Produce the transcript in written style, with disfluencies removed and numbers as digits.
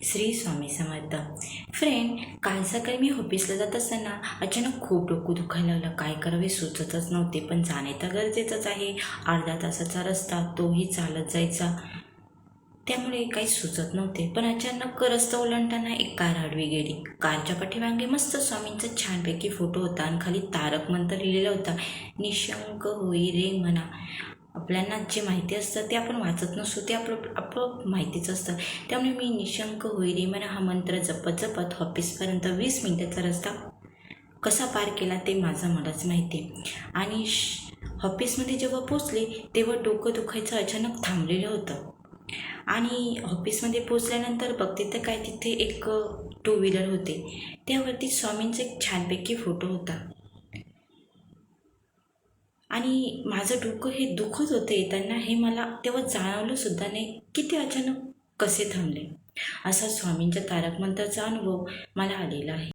Shri Swami Samarth. Friend, काल सकाळी मी ऑफिसला जात असताना अचानक खूप डोकं दुखायला लागलं. काय करावे सुचतच नव्हते, पण जाणे तर गरजेचंच आहे. अर्धा तासाचा रस्ता, तोही चालत जायचा, त्यामुळे काही सुचत नव्हते. पण अचानक रस्ता ओलांडताना एक कार आडवी गेली. कारच्या पाठीमागे मस्त स्वामींचा छानपैकी फोटो होता आणि खाली तारक मंत्र लिहिलेला होता, निशंक होई रे मना. आपल्याला जे माहिती असतं ते आपण वाचत नसतो, ते आपलं माहितीच असतं. त्यामुळे मी निशंक होई रे मना हा मंत्र जपत जपत ऑफिसपर्यंत 20 मिनिटाचा रस्ता कसा पार केला ते मलाच माहिती. आणि ऑफिसमध्ये जेव्हा पोचले तेव्हा डोकं दुखायचं अचानक थांबलेलं होतं. आणि ऑफिसमध्ये पोचल्यानंतर बघते तर काय, तिथे एक 2 व्हीलर होते. त्यावरती स्वामींचा एक छानपैकी फोटो होता. आणि माझं डोकं हे दुखत होते येताना, हे मला तेव्हा जाणवलं सुद्धा नाही की ते अचानक कसे थांबले. असा स्वामींच्या तारक मंत्राचा अनुभव मला आलेला आहे.